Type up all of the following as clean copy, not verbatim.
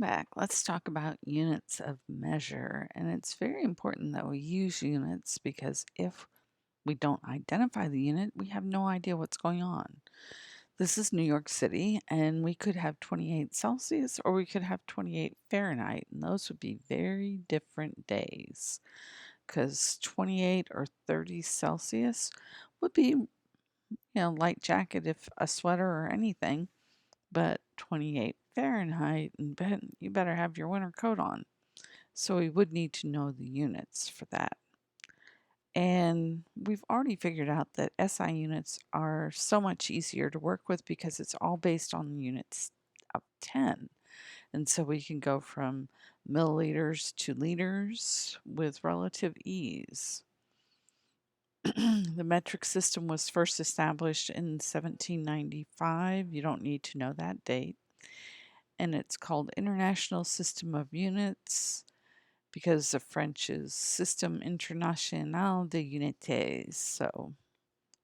back. Let's talk about units of measure. And it's very important that we use units because if we don't identify the unit, we have no idea what's going on. This is New York City, and we could have 28 Celsius or we could have 28 Fahrenheit, and those would be very different days because 28 or 30 Celsius would be, light jacket if a sweater or anything, but 28 Fahrenheit, and you better have your winter coat on. So we would need to know the units for that. And we've already figured out that SI units are so much easier to work with because it's all based on units of 10. And so we can go from milliliters to liters with relative ease. The metric system was first established in 1795. You don't need to know that date. And it's called International System of Units because the French is Système International de Unités. So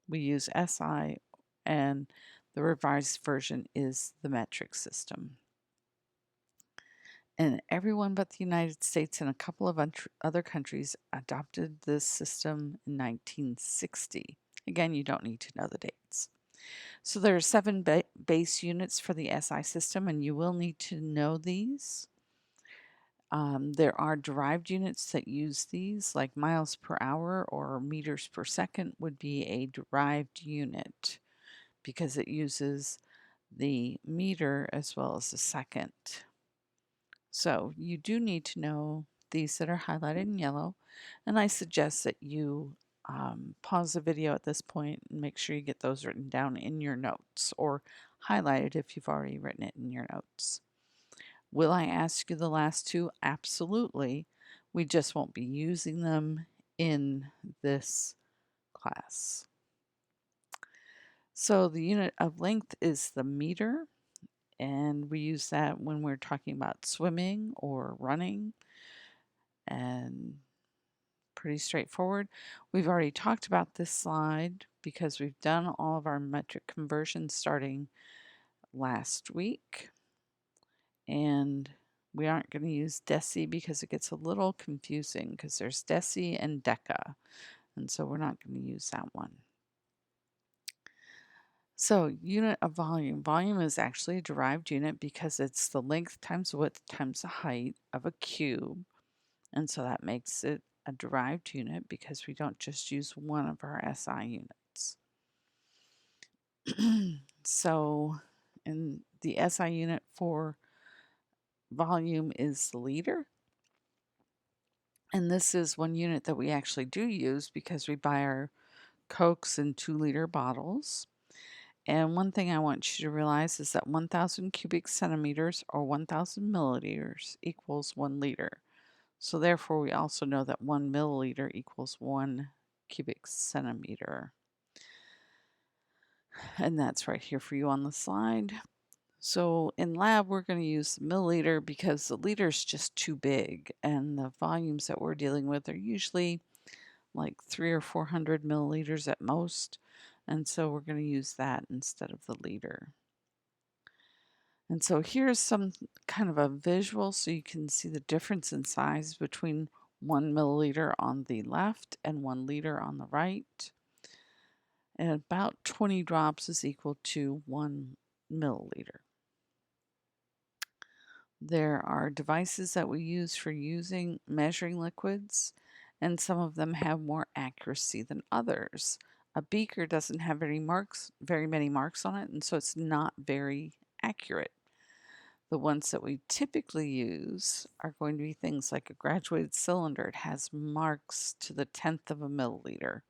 we use SI, and the revised version is the metric system. And everyone but the United States and a couple of other countries adopted this system in 1960. Again, you don't need to know the dates. So there are 7 base units for the SI system, and you will need to know these. There are derived units that use these, like miles per hour or meters per second would be a derived unit because it uses the meter as well as the second. So you do need to know these that are highlighted in yellow, and I suggest that you pause the video at this point and make sure you get those written down in your notes or highlighted if you've already written it in your notes. Will I ask you the last two? Absolutely. We just won't be using them in this class. So the unit of length is the meter, and we use that when we're talking about swimming or running, and pretty straightforward. We've already talked about this slide because we've done all of our metric conversions starting last week. And we aren't going to use deci because it gets a little confusing because there's deci and deca. And so we're not going to use that one. So unit of volume. Volume is actually a derived unit because it's the length times width times the height of a cube. And so that makes it a derived unit because we don't just use one of our SI units. So in the SI unit for volume is the liter. And this is one unit that we actually do use because we buy our Cokes in 2-liter bottles. And one thing I want you to realize is that 1,000 cubic centimeters or 1,000 milliliters equals 1 liter. So therefore, we also know that 1 milliliter equals 1 cubic centimeter. And that's right here for you on the slide. So in lab, we're going to use the milliliter because the liter is just too big, and the volumes that we're dealing with are usually like 300 or 400 milliliters at most. And so we're going to use that instead of the liter. And so here's some kind of a visual so you can see the difference in size between 1 milliliter on the left and 1 liter on the right. And about 20 drops is equal to 1 milliliter. There are devices that we use for measuring liquids, and some of them have more accuracy than others. A beaker doesn't have very many marks on it, and so it's not very accurate. The ones that we typically use are going to be things like a graduated cylinder. It has marks to the 10th of a milliliter.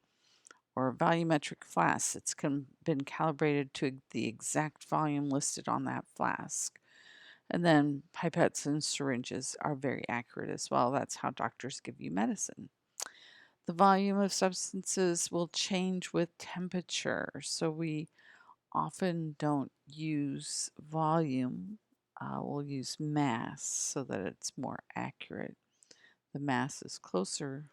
Or a volumetric flask. It's been calibrated to the exact volume listed on that flask. And then pipettes and syringes are very accurate as well. That's how doctors give you medicine. The volume of substances will change with temperature, so we often don't use volume. We'll use mass so that it's more accurate. The mass is closer.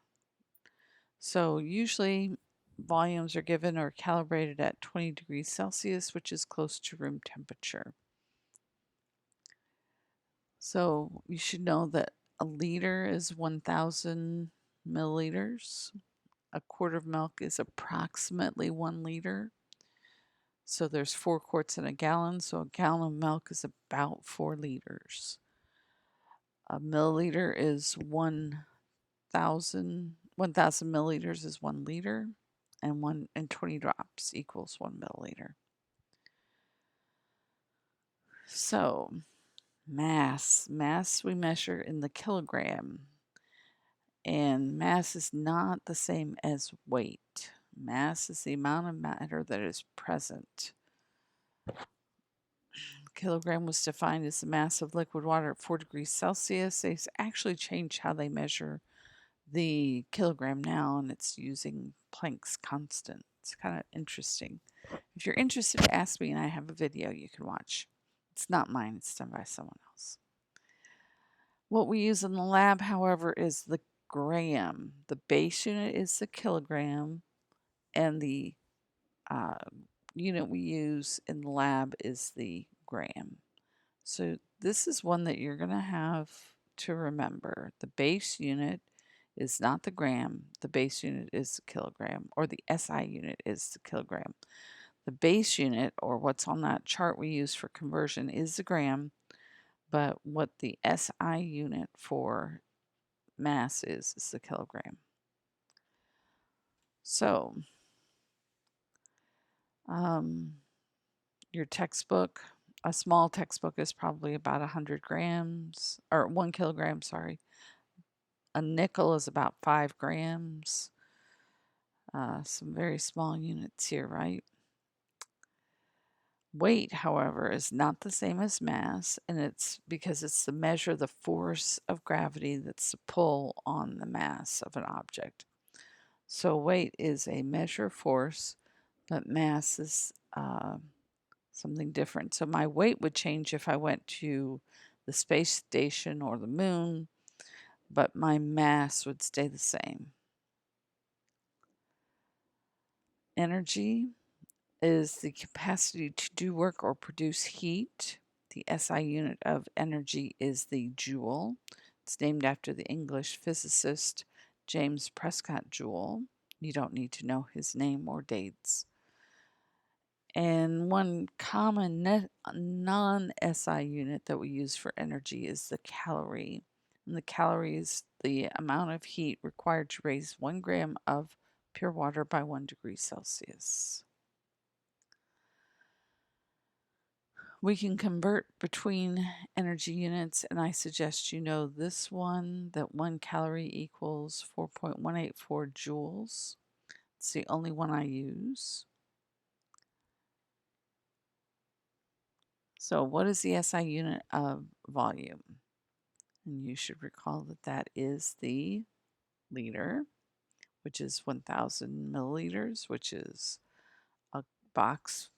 So usually volumes are given or calibrated at 20 degrees Celsius, which is close to room temperature. So you should know that a liter is 1,000 milliliters. A quart of milk is approximately 1 liter. So there's 4 quarts in a gallon. So a gallon of milk is about 4 liters. A milliliter is 1,000 milliliters is 1 liter, and 20 drops equals 1 milliliter. So mass we measure in the kilogram, and mass is not the same as weight. Mass is the amount of matter that is present. Kilogram was defined as the mass of liquid water at 4 degrees Celsius. They actually changed how they measure the kilogram now, and it's using Planck's constant. It's kind of interesting. If you're interested, ask me, and I have a video you can watch. It's not mine, it's done by someone else. What we use in the lab, however, is the gram. The base unit is the kilogram, and the uh, unit we use in the lab is the gram. So this is one that you're going to have to remember. The base unit is not the gram. The base unit is the kilogram, or the SI unit is the kilogram. The base unit, or what's on that chart we use for conversion, is the gram, but what the SI unit for mass is the kilogram. So, your textbook, a small textbook is probably about 100 grams, or 1 kilogram, sorry. A nickel is about 5 grams. Some very small units here, right? Weight, however, is not the same as mass, and it's because it's the measure of the force of gravity that's the pull on the mass of an object. So weight is a measure of force, but mass is something different. So my weight would change if I went to the space station or the moon, but my mass would stay the same. Energy is the capacity to do work or produce heat. The SI unit of energy is the joule. It's named after the English physicist James Prescott Joule. You don't need to know his name or dates. And one common non-SI unit that we use for energy is the calorie. And the calorie is the amount of heat required to raise 1 gram of pure water by 1 degree Celsius. We can convert between energy units, and I suggest you know this one, that 1 calorie equals 4.184 joules. It's the only one I use. So what is the SI unit of volume? And you should recall that that is the liter, which is 1,000 milliliters, which is a box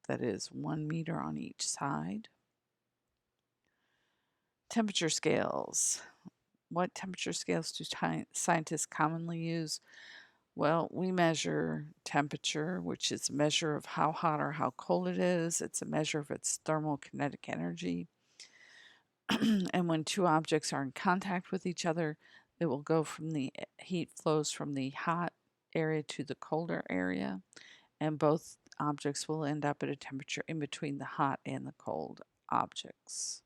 that is 1 meter on each side. Temperature scales. What temperature scales do scientists commonly use? Well, we measure temperature, which is a measure of how hot or how cold it is. It's a measure of its thermokinetic energy. And when two objects are in contact with each other, it will go from the heat flows from the hot area to the colder area, and both objects will end up at a temperature in between the hot and the cold objects.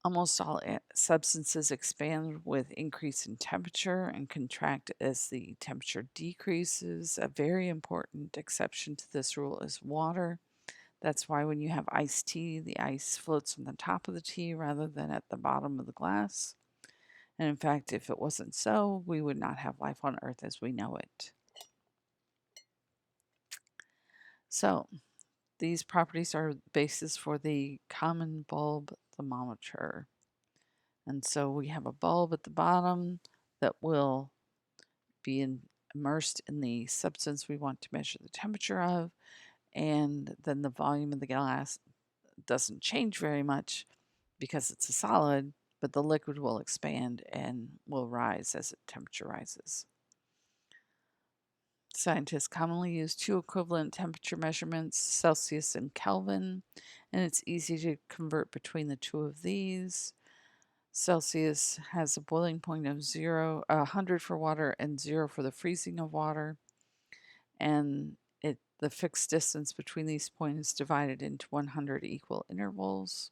Almost all substances expand with increase in temperature and contract as the temperature decreases. A very important exception to this rule is water. That's why when you have iced tea, the ice floats on the top of the tea rather than at the bottom of the glass. And in fact, if it wasn't so, we would not have life on Earth as we know it. So, these properties are basis for the common bulb thermometer. And so we have a bulb at the bottom that will be immersed in the substance we want to measure the temperature of, and then the volume of the glass doesn't change very much because it's a solid, but the liquid will expand and will rise as the temperature rises. Scientists commonly use two equivalent temperature measurements, Celsius and Kelvin, and it's easy to convert between the two of these. Celsius has a boiling point of 100 for water and 0 for the freezing of water. And the fixed distance between these points is divided into 100 equal intervals.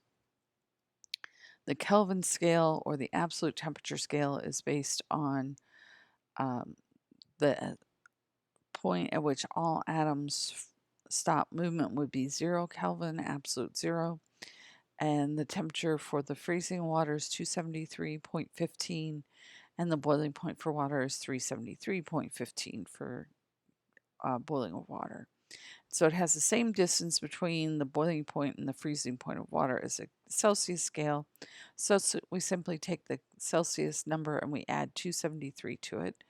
The Kelvin scale, or the absolute temperature scale, is based on the point at which all atoms stop movement would be 0 Kelvin, absolute 0. And the temperature for the freezing water is 273.15, and the boiling point for water is 373.15 for boiling of water. So it has the same distance between the boiling point and the freezing point of water as a Celsius scale. So we simply take the Celsius number and we add 273 to it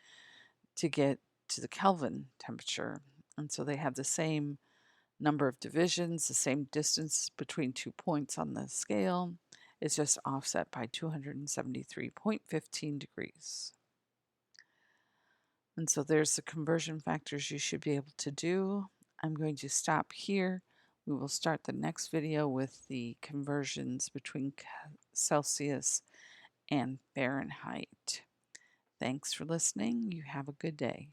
to get to the Kelvin temperature. And so they have the same number of divisions, the same distance between 2 points on the scale. It's just offset by 273.15 degrees. And so there's the conversion factors you should be able to do. I'm going to stop here. We will start the next video with the conversions between Celsius and Fahrenheit. Thanks for listening. You have a good day.